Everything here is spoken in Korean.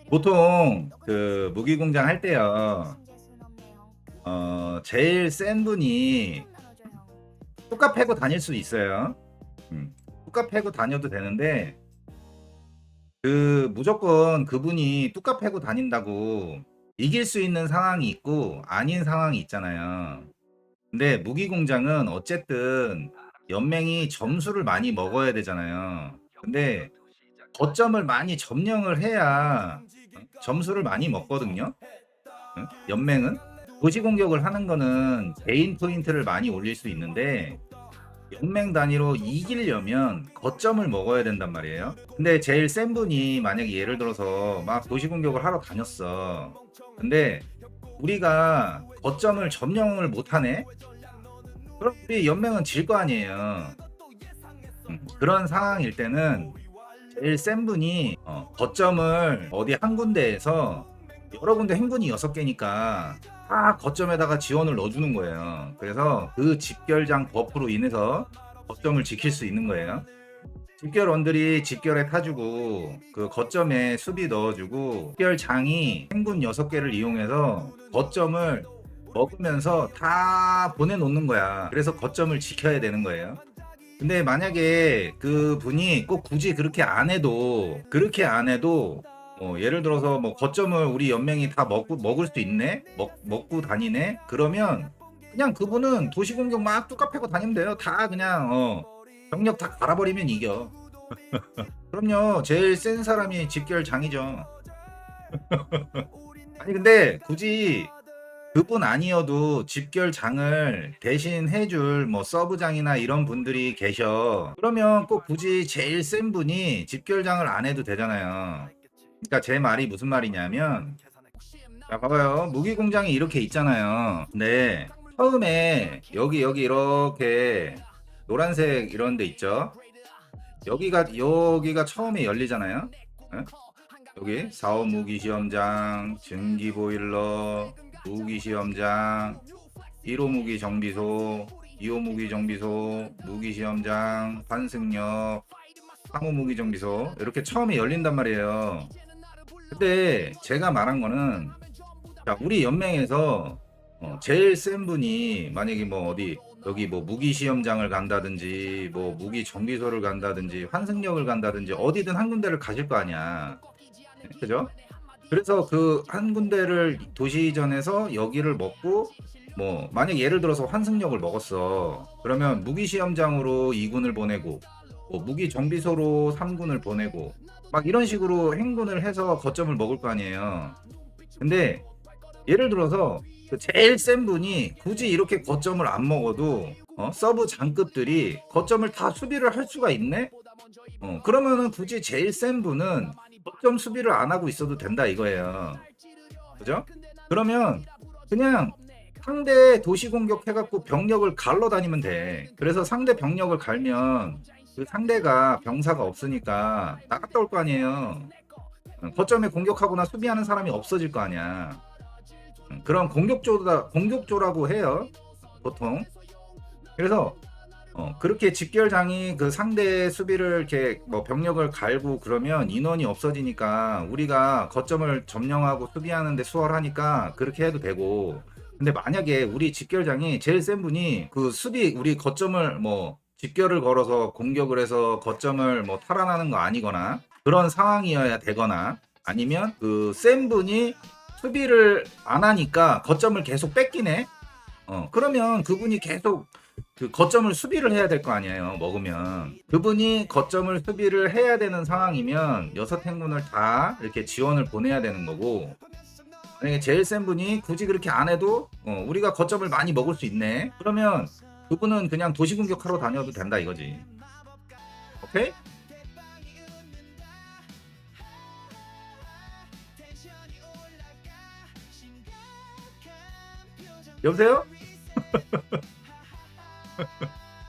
보통 그 무기공장 할 때요. 제일 센 분이 뚜까 패고 다닐 수 있어요. 뚜까 패고 다녀도 되는데 그 무조건 그분이 뚜까 패고 다닌다고 이길 수 있는 상황이 있고 아닌 상황이 있잖아요. 근데 무기공장은 어쨌든 연맹이 점수를 많이 먹어야 되잖아요. 근데 거점을 많이 점령을 해야 점수를 많이 먹거든요. 연맹은 도시 공격을 하는 거는 개인 포인트를 많이 올릴 수 있는데 연맹 단위로 이기려면 거점을 먹어야 된단 말이에요. 근데 제일 센 분이 만약에 예를 들어서 막 도시 공격을 하러 다녔어. 근데 우리가 거점을 점령을 못하네? 그럼 우리 연맹은 질 거 아니에요. 그런 상황일 때는 제일 센 분이 거점을 어디 한 군데에서 여러 군데 행군이 6개니까 다 거점에다가 지원을 넣어주는 거예요. 그래서 그 집결장 버프로 인해서 거점을 지킬 수 있는 거예요. 집결원들이 집결에 타주고 그 거점에 수비 넣어주고 집결장이 행군 6개를 이용해서 거점을 먹으면서 다 보내놓는 거야. 그래서 거점을 지켜야 되는 거예요. 근데 만약에 그 분이 꼭 굳이 그렇게 안 해도 예를 들어서 뭐 거점을 우리 연맹이 다 먹을 수 있네? 먹고 다니네? 그러면 그냥 그분은 도시 공격 막 뚝까 패고 다니면 돼요. 다 그냥 병력 다 갈아버리면 이겨. 그럼요. 제일 센 사람이 집결장이죠. 아니 근데 굳이 그분 아니어도 집결장을 대신 해줄 뭐 서브장이나 이런 분들이 계셔. 그러면 꼭 굳이 제일 센 분이 집결장을 안 해도 되잖아요. 그러니까 제 말이 무슨 말이냐면, 자 봐봐요. 무기공장이 이렇게 있잖아요. 근데 처음에 여기 이렇게 노란색 이런 데 있죠. 여기가 처음에 열리잖아요. 예? 여기 4호 무기시험장, 증기보일러, 무기시험장, 1호 무기 정비소, 2호 무기 정비소, 무기시험장, 환승역, 3호 무기 정비소 이렇게 처음에 열린단 말이에요. 근데 제가 말한 거는 자, 우리 연맹에서 제일 센 분이 만약에 뭐 어디 여기 뭐 무기 시험장을 간다든지 뭐 무기 정비소를 간다든지 환승역을 간다든지 어디든 한 군데를 가실 거 아니야. 그죠? 그래서 그 한 군데를 도시전에서 여기를 먹고 뭐 만약 예를 들어서 환승역을 먹었어. 그러면 무기 시험장으로 2군을 보내고 뭐 무기 정비소로 3군을 보내고 막 이런 식으로 행군을 해서 거점을 먹을 거 아니에요. 근데 예를 들어서 그 제일 센 분이 굳이 이렇게 거점을 안 먹어도 서브 장급들이 거점을 다 수비를 할 수가 있네? 그러면은 굳이 제일 센 분은 거점 수비를 안 하고 있어도 된다 이거예요. 그죠? 그러면 그냥 상대 도시 공격해갖고 병력을 갈러 다니면 돼. 그래서 상대 병력을 갈면 그 상대가 병사가 없으니까 나갔다 올 거 아니에요. 거점에 공격하거나 수비하는 사람이 없어질 거 아니야. 그런 공격조라고 해요. 보통. 그래서 그렇게 집결장이 그 상대 수비를 이렇게 뭐 병력을 갈고 그러면 인원이 없어지니까 우리가 거점을 점령하고 수비하는데 수월하니까 그렇게 해도 되고. 근데 만약에 우리 집결장이 제일 센 분이 그 수비 우리 거점을 뭐 집결을 걸어서 공격을 해서 거점을 뭐 탈환하는 거 아니거나 그런 상황이어야 되거나 아니면 그 센 분이 수비를 안 하니까 거점을 계속 뺏기네. 그러면 그분이 계속 그 거점을 수비를 해야 될 거 아니에요. 먹으면 그분이 거점을 수비를 해야 되는 상황이면 6행군을 다 이렇게 지원을 보내야 되는 거고 만약에 제일 센 분이 굳이 그렇게 안 해도 우리가 거점을 많이 먹을 수 있네. 그러면 그분은 그냥 도시 공격하러 다녀도 된다 이거지. 오케이? 여보세요?